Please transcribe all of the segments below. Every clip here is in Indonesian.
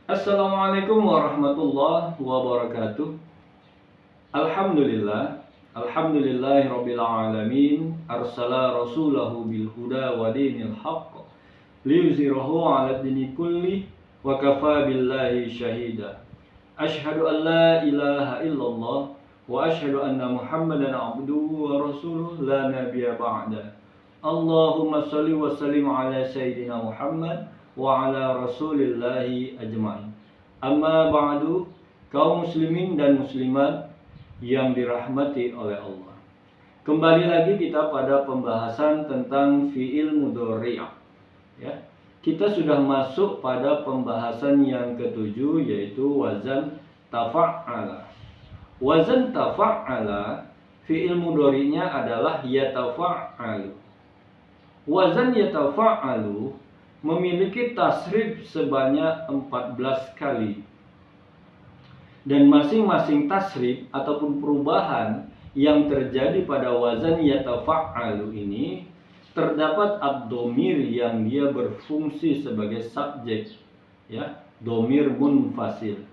Assalamualaikum warahmatullahi wabarakatuh. Alhamdulillahi rabbil alamin. Arsala rasulahu bil huda wa dinil haqq liyuzhirahu 'ala dini kulli wa kafa billahi syahida. Asyhadu an la ilaha illallah wa asyhadu anna Muhammadan abduhu wa rasuluh la nabiyya ba'da. Allahumma shalli wa sallim ala sayyidina Muhammad wa ala rasulillahi ajma'in. Amma ba'du, kaum muslimin dan muslimat yang dirahmati oleh Allah. Kembali lagi kita pada pembahasan tentang fi'il mudhari'. Ya. Kita sudah masuk pada pembahasan yang ketujuh, yaitu wazan tafa'ala. Wazan tafa'ala, fi'il mudhari'nya adalah yatafa'alu. Wazan yatafa'alu memiliki tasrif sebanyak 14 kali. Dan masing-masing tasrif ataupun perubahan yang terjadi pada wazan yatafa'alu ini terdapat ad-dhamir yang dia berfungsi sebagai subjek, ya, dhamir munfasil.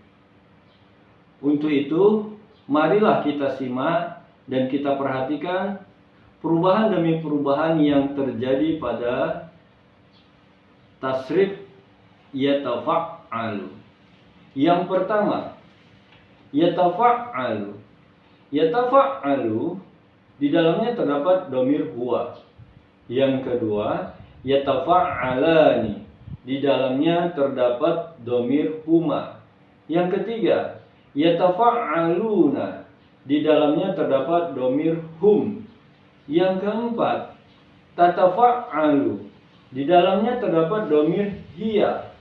Untuk itu, marilah kita simak dan kita perhatikan perubahan demi perubahan yang terjadi pada tasrif yatafa'alu. Yang pertama, yatafa'alu. Yatafa'alu di dalamnya terdapat dhamir huwa. Yang kedua, yatafa'alani. Di dalamnya terdapat dhamir huma. Yang ketiga, yatafa'aluna. Di dalamnya terdapat dhamir hum. Yang keempat, tatafa'alu. Di dalamnya terdapat dhamir hiya.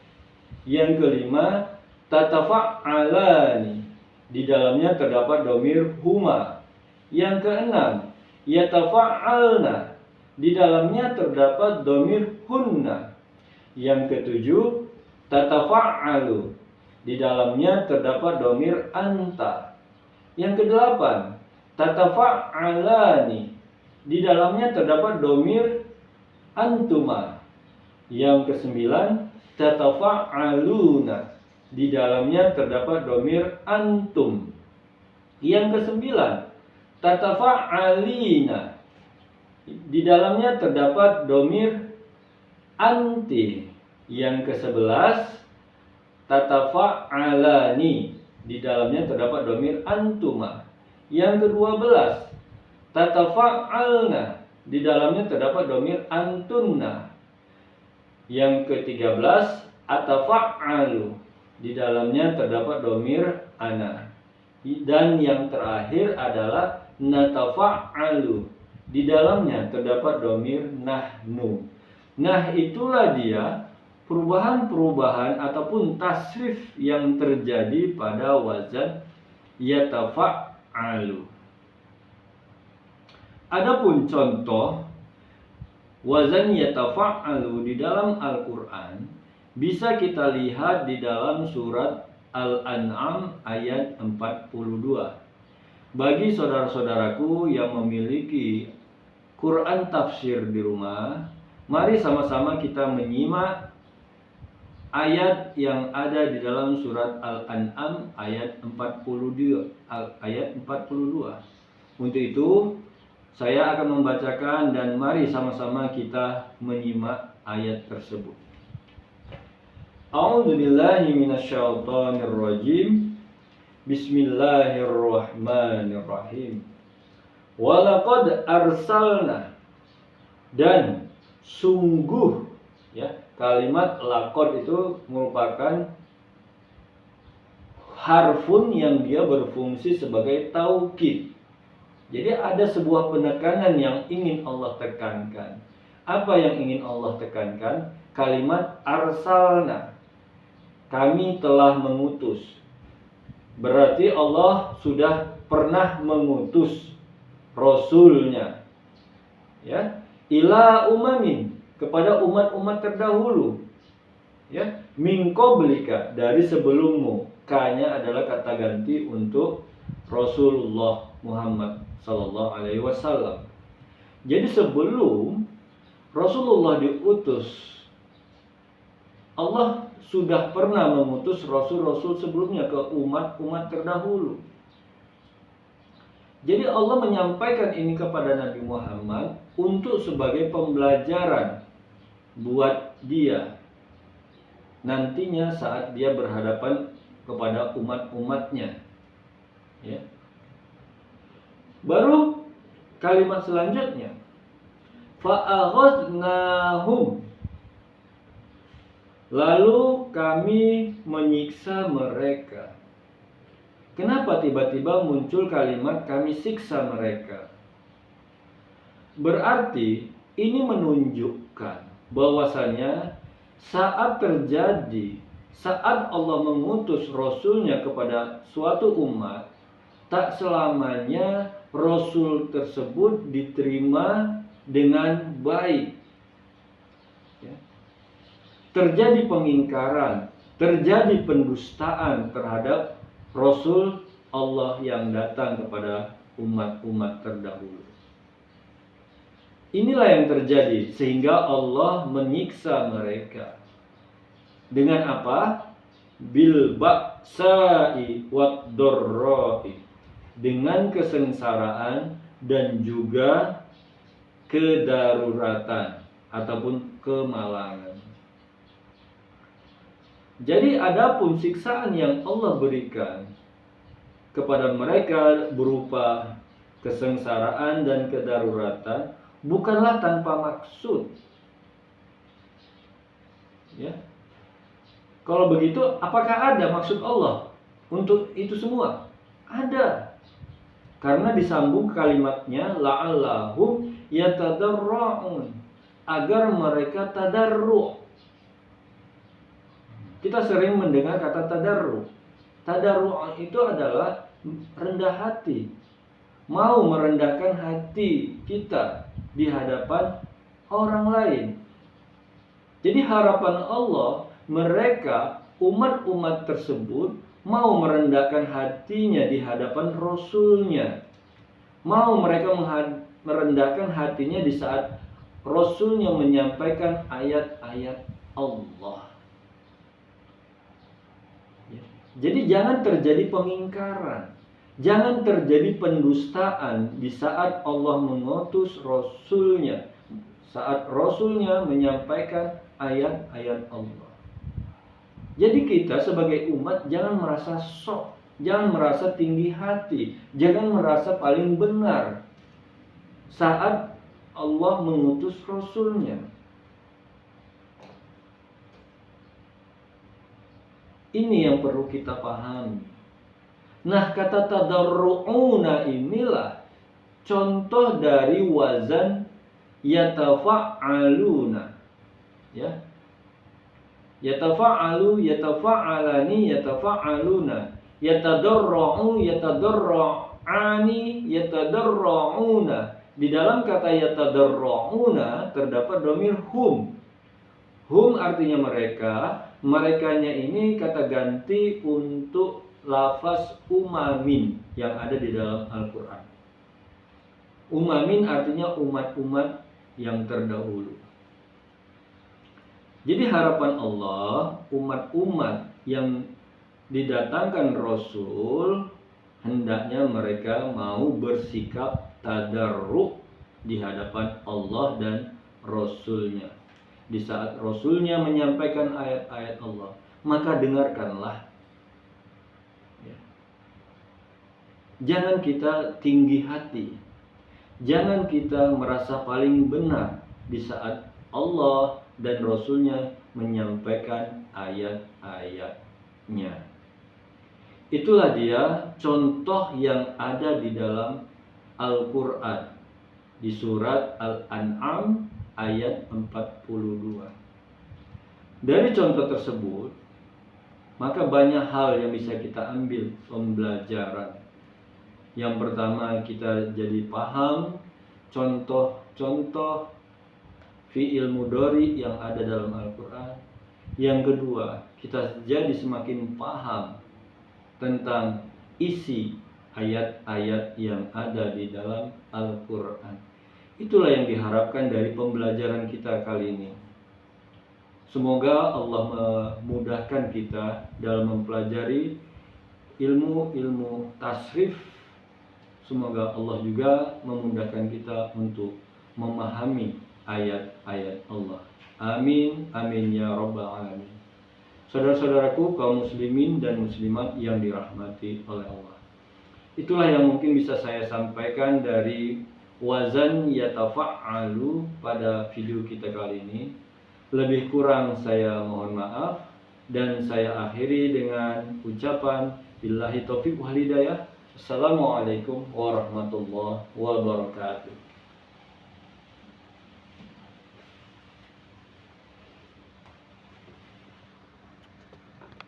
Yang kelima, tatafa'alani. Di dalamnya terdapat dhamir huma. Yang keenam, yatafa'alna. Di dalamnya terdapat dhamir hunna. Yang ketujuh, tatafa'alu. Di dalamnya terdapat dhamir anta. Yang kedelapan, tatafa'alani. Di dalamnya terdapat dhamir antuma. Yang kesembilan, tatafa'aluna. Di dalamnya terdapat dhamir antum. Yang kesembilan, tatafa'alina. Di dalamnya terdapat dhamir anti. Yang ke-11, tatafa'alani. Di dalamnya terdapat dhamir antuma. Yang ke-12, tatafa'alna. Di dalamnya terdapat dhamir antunna. Yang ke-13, atafa'alu. Di dalamnya terdapat dhamir ana. Dan yang terakhir adalah natafa'alu. Di dalamnya terdapat dhamir nahnu. Nah, itulah dia perubahan-perubahan ataupun tasrif yang terjadi pada wazan yatafa'alu. Adapun contoh wazan yatafa'alu di dalam Al-Quran bisa kita lihat di dalam surat Al-An'am ayat 42. Bagi saudara-saudaraku yang memiliki Quran tafsir di rumah, mari sama-sama kita menyimak ayat yang ada di dalam surat Al-An'am ayat 42. Untuk itu, saya akan membacakan dan mari sama-sama kita menyimak ayat tersebut. A'udzubillahi minasyaitonirrajim. Bismillahirrahmanirrahim. Walaqad arsalna. Dan sungguh, ya, kalimat laqad itu merupakan harfun yang dia berfungsi sebagai taukid. Jadi ada sebuah penekanan yang ingin Allah tekankan. Apa yang ingin Allah tekankan? Kalimat arsalna. Kami telah mengutus. Berarti Allah sudah pernah mengutus Rasulnya, ya, ila umamin, kepada umat-umat terdahulu, ya, min qablika, dari sebelummu. K-nya adalah kata ganti untuk Rasulullah Muhammad sallallahu alaihi wasallam. Jadi sebelum Rasulullah diutus, Allah sudah pernah mengutus rasul-rasul sebelumnya ke umat-umat terdahulu. Jadi Allah menyampaikan ini kepada Nabi Muhammad untuk sebagai pembelajaran buat dia nantinya saat dia berhadapan kepada umat-umatnya. Ya. Baru kalimat selanjutnya, fa'aghadnahum, lalu kami menyiksa mereka. Kenapa tiba-tiba muncul kalimat kami siksa mereka? Berarti ini menunjukkan bahwasanya saat Allah mengutus Rasulnya kepada suatu umat, tak selamanya Rasul tersebut diterima dengan baik. Ya. Terjadi pengingkaran, terjadi pendustaan terhadap Rasul Allah yang datang kepada umat-umat terdahulu. Inilah yang terjadi sehingga Allah menyiksa mereka. Dengan apa? Bil ba'sa'i wad dharra'i, dengan kesengsaraan dan juga kedaruratan ataupun kemalangan. Jadi adapun siksaan yang Allah berikan kepada mereka berupa kesengsaraan dan kedaruratan bukanlah tanpa maksud. Ya. Kalau begitu, apakah ada maksud Allah untuk itu semua? Ada. Karena disambung kalimatnya la'allahum yatadarra'un, agar mereka tadarru'. Kita sering mendengar kata tadarru'. Tadarru' itu adalah rendah hati. Mau merendahkan hati kita di hadapan orang lain. Jadi harapan Allah, mereka umat-umat tersebut mau merendahkan hatinya di hadapan Rasulnya. Mau mereka merendahkan hatinya di saat Rasulnya menyampaikan ayat-ayat Allah. Jadi jangan terjadi pengingkaran, jangan terjadi pendustaan di saat Allah mengutus Rasulnya, saat Rasulnya menyampaikan ayat-ayat Allah. Jadi kita sebagai umat jangan merasa sok, jangan merasa tinggi hati, jangan merasa paling benar saat Allah mengutus Rasulnya. Ini yang perlu kita pahami. Nah, kata tadarru'una inilah contoh dari wazan yatafa'aluna. Ya. Yatafa'alu, yatafa'alani, yatafa'aluna. Yatadarra'u, yatadarra'ani, yatadarra'una. Di dalam kata yatadarra'una terdapat dhamir hum. Hum artinya mereka. Merekanya ini kata ganti untuk lafaz umamin yang ada di dalam Al-Quran. Umamin artinya umat-umat yang terdahulu. Jadi harapan Allah, umat-umat yang didatangkan Rasul, hendaknya mereka mau bersikap tadarru' di hadapan Allah dan Rasulnya. Di saat Rasulnya menyampaikan ayat-ayat Allah, maka dengarkanlah. Ya. Jangan kita tinggi hati, jangan kita merasa paling benar di saat Allah dan Rasulnya menyampaikan ayat-ayatnya. Itulah dia contoh yang ada di dalam Al-Quran di surat Al-An'am ayat 42. Dari contoh tersebut, maka banyak hal yang bisa kita ambil pembelajaran. Yang pertama, kita jadi paham contoh-contoh fi'il mudhari yang ada dalam Al-Quran. Yang kedua, kita jadi semakin paham tentang isi ayat-ayat yang ada di dalam Al-Quran. Itulah yang diharapkan dari pembelajaran kita kali ini. Semoga Allah memudahkan kita dalam mempelajari ilmu-ilmu tasrif. Semoga Allah juga memudahkan kita untuk memahami ayat-ayat Allah. Amin, amin ya rabbal alamin. Saudara-saudaraku kaum muslimin dan muslimat yang dirahmati oleh Allah, itulah yang mungkin bisa saya sampaikan dari wazan yatafa'alu pada video kita kali ini. Lebih kurang saya mohon maaf, dan saya akhiri dengan ucapan billahi taufiq wal hidayah. Assalamualaikum warahmatullahi wabarakatuh.